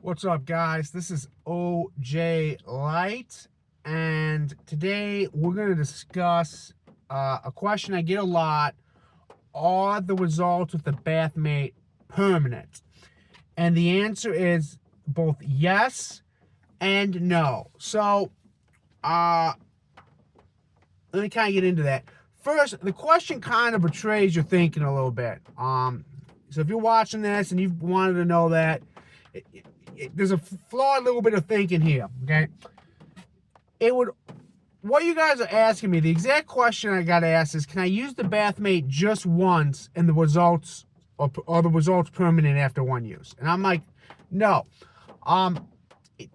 What's up, guys? This is OJ Light, and today we're going to discuss a question I get a lot. Are the results with the Bathmate permanent? And the answer is both yes and no. So, let me kind of get into that. First, the question kind of betrays your thinking a little bit. So if you're watching this and you wanted to know that, there's a flawed little bit of thinking here, okay? What you guys are asking me, the exact question I got asked is, can I use the Bathmate just once and the results, or the results permanent after one use? And I'm like, no.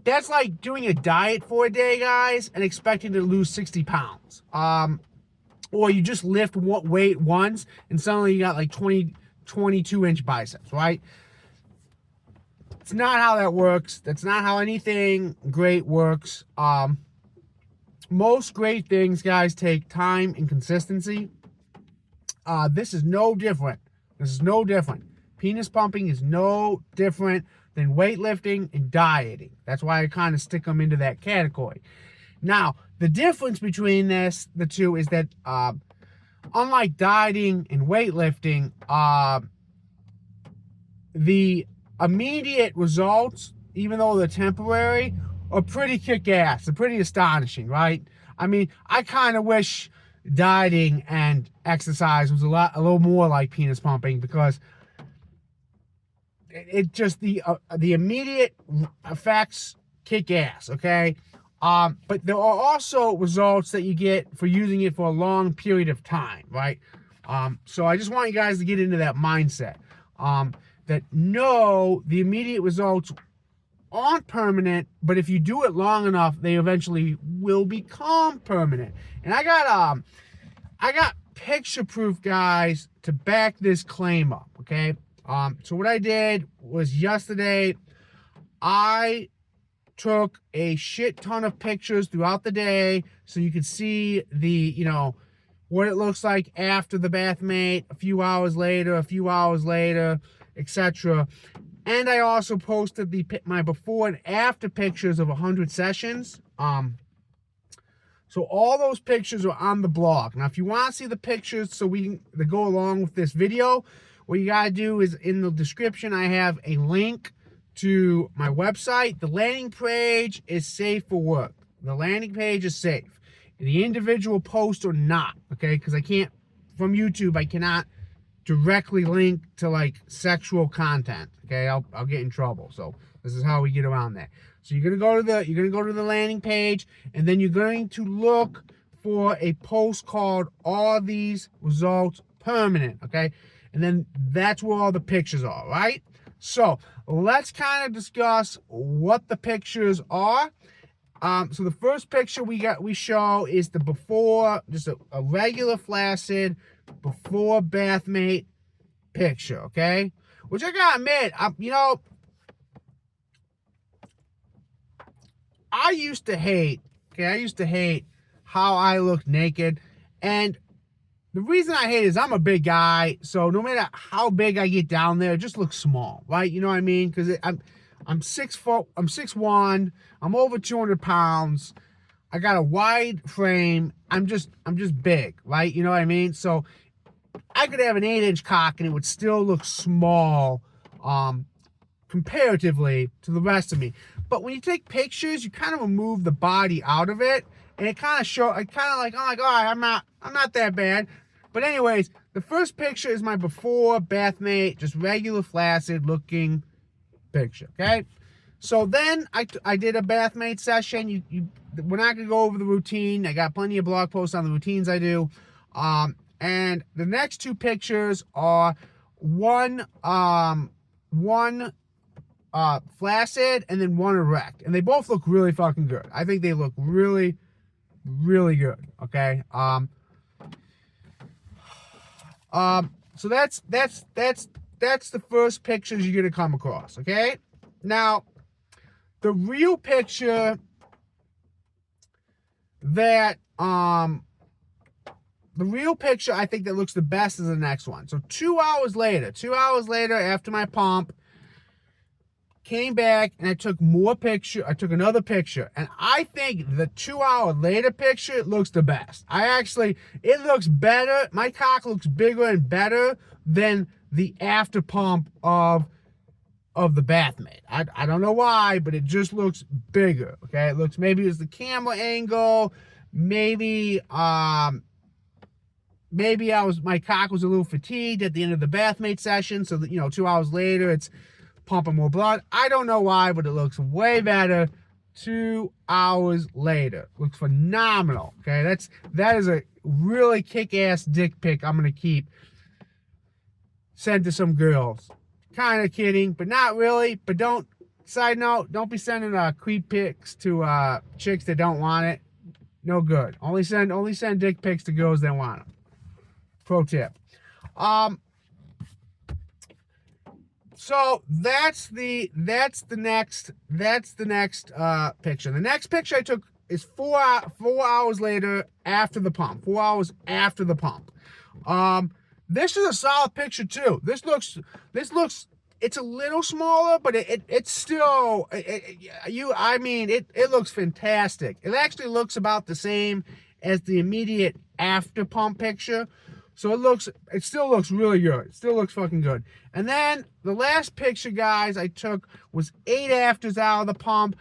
That's like doing a diet for a day, guys, and expecting to lose 60 pounds. Or you just lift weight once and suddenly you got like 22-inch biceps, right? It's not how that works. That's not how anything great works. Most great things, guys, take time and consistency. This is no different. This is no different. Penis pumping is no different than weightlifting and dieting. That's why I kind of stick them into that category. Now, the difference between the two is that unlike dieting and weightlifting, the immediate results, even though they're temporary, are pretty kick-ass. They're pretty astonishing, right? I mean, I kind of wish dieting and exercise was a little more like penis pumping, because it just the immediate effects kick ass, okay? But there are also results that you get for using it for a long period of time, right? So I just want you guys to get into that mindset. That no, the immediate results aren't permanent, but if you do it long enough, they eventually will become permanent. And I got picture proof, guys, to back this claim up, okay? So what I did was yesterday, I took a shit ton of pictures throughout the day so you could see what it looks like after the Bathmate, a few hours later, etc. And I also posted my before and after pictures of 100 sessions. So all those pictures are on the blog. Now, if you want to see the pictures that go along with this video, what you got to do is in the description, I have a link to my website. The landing page is safe for work. The landing page is safe. The individual posts are not, okay? Because from YouTube, I cannot directly link to like sexual content, okay? I'll get in trouble. So this is how we get around that. So you're gonna go to the landing page, and then you're going to look for a post called "Are These Results Permanent?" Okay, and then that's where all the pictures are, right? So let's kind of discuss what the pictures are. So the first picture we show is the before, just a regular flaccid before Bathmate picture, okay? Which I gotta admit, I used to hate how I looked naked, and the reason I hate it is I'm a big guy, so no matter how big I get down there, it just looks small, right? You know what I mean? Because I'm 6'1", I'm over 200 pounds, I got a wide frame, I'm just big, right? You know what I mean? So I could have an 8-inch cock and it would still look small, comparatively to the rest of me. But when you take pictures, you kind of remove the body out of it, and it kind of like, oh my god, I'm not that bad. But anyways, the first picture is my before Bathmate, just regular flaccid looking picture, okay? So then I did a Bathmate session. We're not gonna go over the routine. I got plenty of blog posts on the routines I do. And the next two pictures are one flaccid and then one erect, and they both look really fucking good. I think they look really, really good. Okay. So that's the first pictures you're gonna come across. Okay. Now, the real picture that I think that looks the best is the next one. So 2 hours later after my pump, came back and I took more picture. I took another picture, and I think the 2 hour later picture looks the best. It looks better. My cock looks bigger and better than the after pump of the Bathmate. I don't know why, but it just looks bigger. Okay, it looks, maybe it's the camera angle, maybe my cock was a little fatigued at the end of the Bathmate session, so that 2 hours later it's pumping more blood. I don't know why, but it looks way better 2 hours later. Looks phenomenal. Okay, that is a really kick-ass dick pic I'm gonna keep. Send to some girls. Kind of kidding, but not really. But side note, don't be sending creep pics to chicks that don't want it. No good. Only send dick pics to girls that want them. Pro tip. So that's the next picture. The next picture I took is 4 hours later after the pump. 4 hours after the pump. This is a solid picture too. This looks. It's a little smaller, but it's still. It looks fantastic. It actually looks about the same as the immediate after pump picture. So it still looks really good. It still looks fucking good. And then the last picture, guys, I took was 8 afters out of the pump.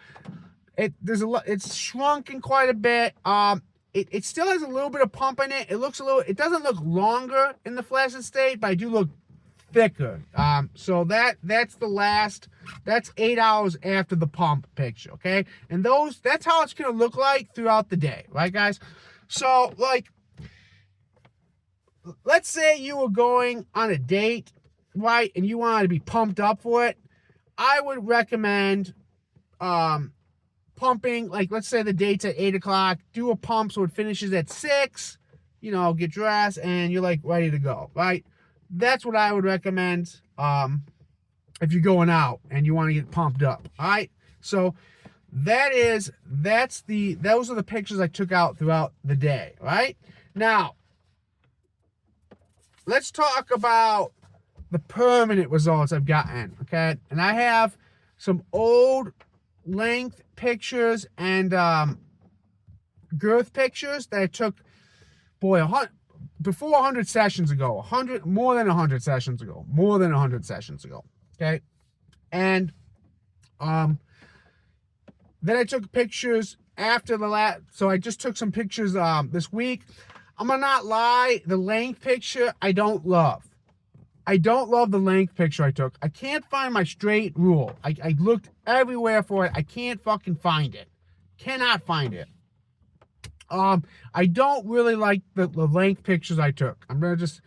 It's shrunken quite a bit. It still has a little bit of pump in it. It doesn't look longer in the flaccid state, but I do look thicker. So that's 8 hours after the pump picture, okay? And that's how it's gonna look like throughout the day, right, guys? So, like, let's say you were going on a date, right, and you wanted to be pumped up for it. I would recommend pumping, like, let's say the date's at 8 o'clock, do a pump so it finishes at 6, get dressed, and you're, like, ready to go, right? That's what I would recommend if you're going out and you want to get pumped up, all right? So those are the pictures I took out throughout the day, right? Now, let's talk about the permanent results I've gotten, okay? And I have some old length pictures and girth pictures that I took, before 100 sessions ago, more than 100 sessions ago, okay? And then I took pictures after so I just took some pictures this week. I'm gonna not lie, the length picture I don't love. I don't love the length picture I took. I can't find my straight rule. I looked everywhere for it. I can't fucking find it. Cannot find it. I don't really like the length pictures I took. I'm gonna just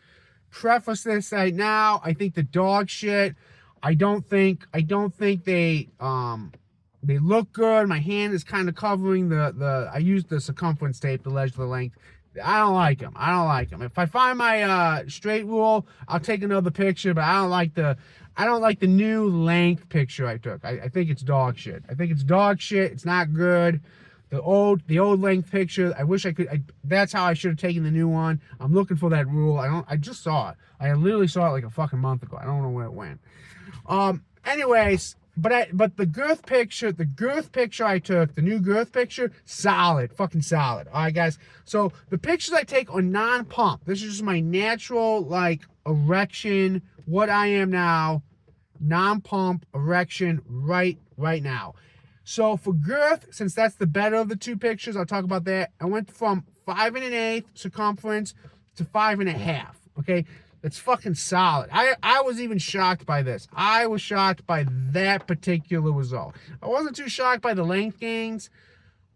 preface this right now. I think the dog shit. I don't think they look good. My hand is kind of covering I used the circumference tape to measure the length. I don't like them. If I find my straight rule, I'll take another picture, but I don't like the new length picture I took. I think it's dog shit. It's not good. The old length picture, I wish I could. That's how I should have taken the new one. I'm looking for that rule. I just saw it. I literally saw it like a fucking month ago. I don't know where it went. Anyways, but the girth picture I took, the new girth picture, solid, fucking solid. All right, guys. So the pictures I take are non-pump. This is just my natural, like, erection, what I am now, non-pump erection right now. So for girth, since that's the better of the two pictures, I'll talk about that. I went from 5 1/8 circumference to 5 1/2. Okay, that's fucking solid. I was even shocked by this. I was shocked by that particular result. I wasn't too shocked by the length gains.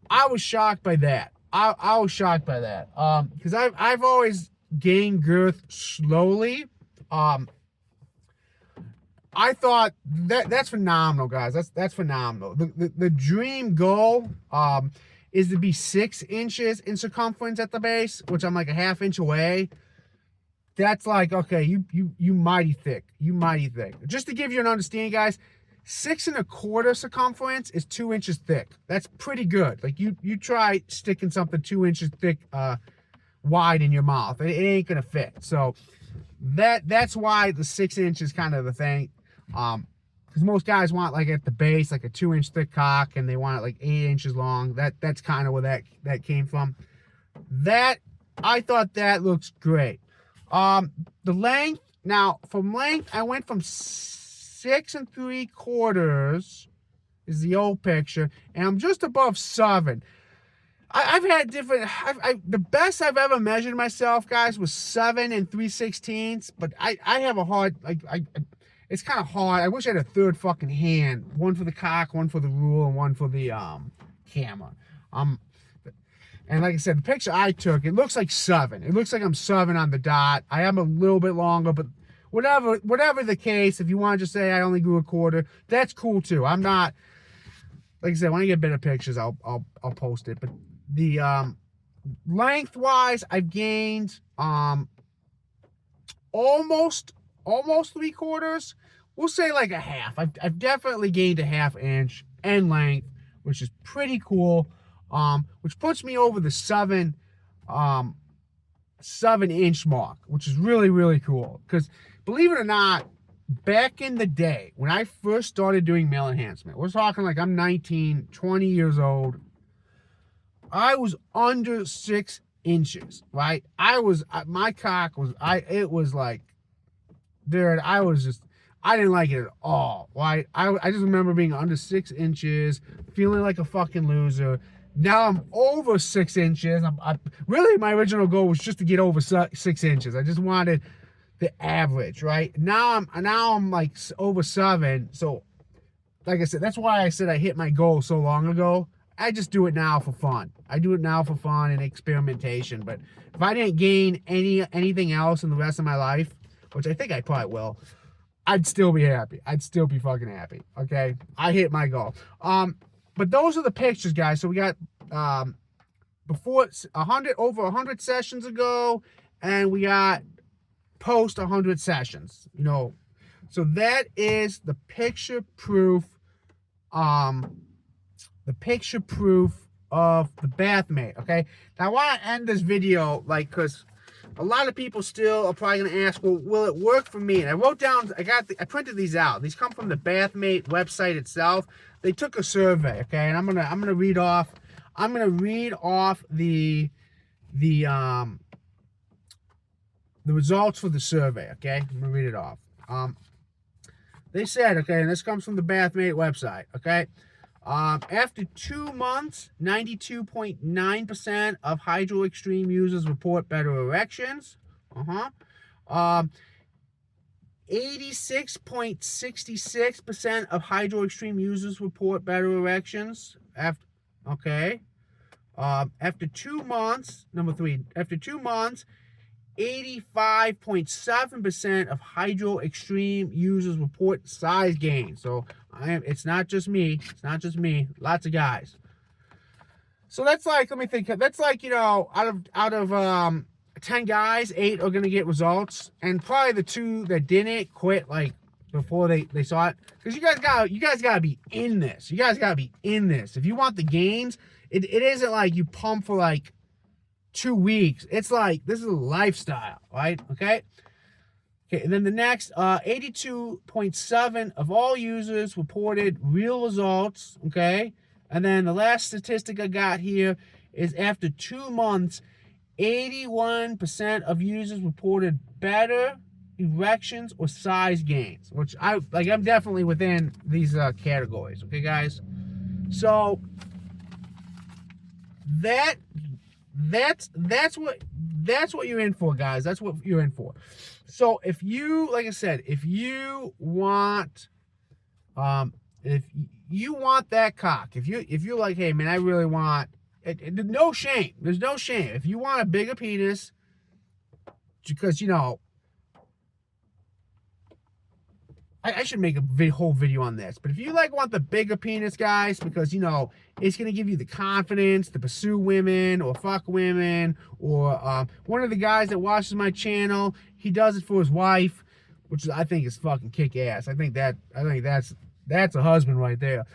I was shocked by that. I was shocked by that. Because I've always gained girth slowly. I thought that's phenomenal, guys. That's phenomenal. The dream goal is to be 6 inches in circumference at the base, which I'm like a ½ inch away. That's like, okay, you mighty thick. Just to give you an understanding, guys, 6 1/4 circumference is 2 inches thick. That's pretty good. Like you try sticking something 2 inches thick wide in your mouth. It ain't gonna fit. So that's why the 6 inch is kind of the thing. because most guys want like at the base like a 2-inch thick cock, and they want it like 8 inches long. That's kind of where that came from. That I thought that looks great. The length, now from length, I went from 6 3/4 is the old picture, and I'm just above 7. I've had different. The best I've ever measured myself, guys, was 7 3/16. But I have a hard it's kind of hard. I wish I had a third fucking hand, one for the cock, one for the rule, and one for the camera. And like I said, the picture I took, it looks like 7. It looks like I'm 7 on the dot. I am a little bit longer, but whatever the case, if you want to just say I only grew a quarter, that's cool too. I'm not, like I said, when I get better pictures, I'll post it. But the lengthwise, I've gained almost 3/4. We'll say like a half. I've definitely gained a 1/2 inch in length, which is pretty cool. Which puts me over the 7-inch mark, which is really, really cool. Because believe it or not, back in the day when I first started doing male enhancement, we're talking like I'm 19, 20 years old. I was under 6 inches, right? My cock was, it was like, dude, I didn't like it at all, right? I just remember being under 6 inches, feeling like a fucking loser. Now I'm over 6 inches. Really, my original goal was just to get over 6 inches. I just wanted the average, right? Now I'm like over 7. So, like I said, that's why I said I hit my goal so long ago. I just do it now for fun. I do it now for fun and experimentation. But if I didn't gain anything else in the rest of my life, which I think I probably will, I'd still be happy. I'd still be fucking happy. Okay, I hit my goal. But those are the pictures, guys. So we got before over 100 sessions ago, and we got post 100 sessions. You know, so that is the picture proof. The picture proof of the Bathmate. Okay. Now I want to end this video because a lot of people still are probably going to ask, well, will it work for me? And I wrote down, I printed these out. These come from the Bathmate website itself. They took a survey, okay, and I'm gonna read off the results for the survey, okay? I'm gonna read it off. They said, okay, and this comes from the Bathmate website, okay? After 2 months, 92.9% of Hydro Extreme users report better erections. 86.66% of Hydro Extreme users report better erections. After 2 months, number 3, after 2 months, 85.7% of Hydro Extreme users report size gain. So it's not just me. It's not just me. Lots of guys. So that's like, let me think. That's like, you know, out of 10 guys, 8 are gonna get results, and probably the 2 that didn't quit like before they saw it. Because you guys gotta be in this. You guys gotta be in this. If you want the gains, it isn't like you pump for like 2 weeks. It's like, this is a lifestyle, right? Okay. And then the next, 82.7 of all users reported real results. Okay. And then the last statistic I got here is after 2 months, 81% of users reported better erections or size gains, which I'm definitely within these categories. Okay, guys. So that's what you're in for, guys. That's what you're in for. So if you, like I said, if you want that cock, if you're like, hey man, I really want it, no shame. There's no shame. If you want a bigger penis, because, you know, I should make a whole video on this. But if you want the bigger penis, guys, because, you know, it's going to give you the confidence to pursue women or fuck women, or one of the guys that watches my channel, he does it for his wife, which I think is fucking kick ass. I think that's a husband right there.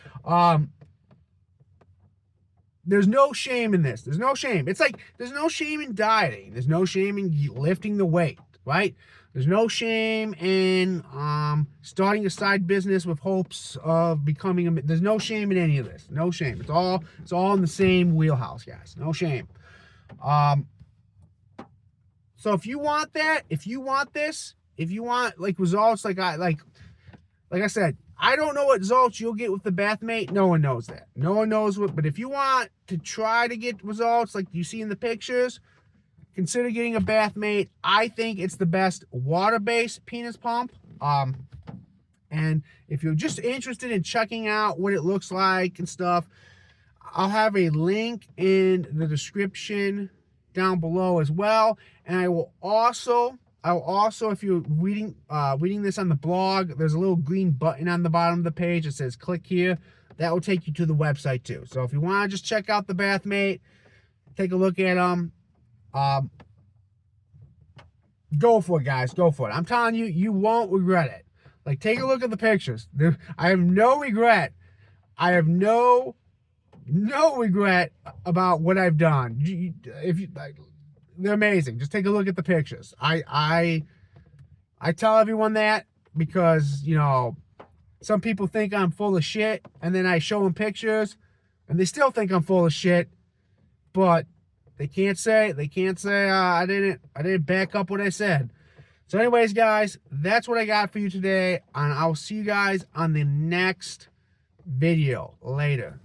There's no shame in this. There's no shame. It's like, there's no shame in dieting. There's no shame in lifting the weight, right? There's no shame in starting a side business with hopes of becoming a. There's no shame in any of this. No shame. It's all in the same wheelhouse, guys. No shame. So if you want that, if you want this, if you want like results, like I said, I don't know what results you'll get with the Bathmate. No one knows that. No one knows what. But if you want to try to get results like you see in the pictures, consider getting a Bathmate. I think it's the best water-based penis pump. And if you're just interested in checking out what it looks like and stuff, I'll have a link in the description down below as well. And I will also, if you're reading this on the blog, there's a little green button on the bottom of the page that says click here. That will take you to the website too. So if you want to just check out the Bathmate, take a look at them. Go for it, guys. Go for it. I'm telling you, you won't regret it. Like, take a look at the pictures. I have no regret. I have no regret about what I've done. They're amazing. Just take a look at the pictures. I tell everyone that because, you know, some people think I'm full of shit, and then I show them pictures, and they still think I'm full of shit, but they can't say I didn't back up what I said. So anyways, guys, that's what I got for you today, and I'll see you guys on the next video. Later.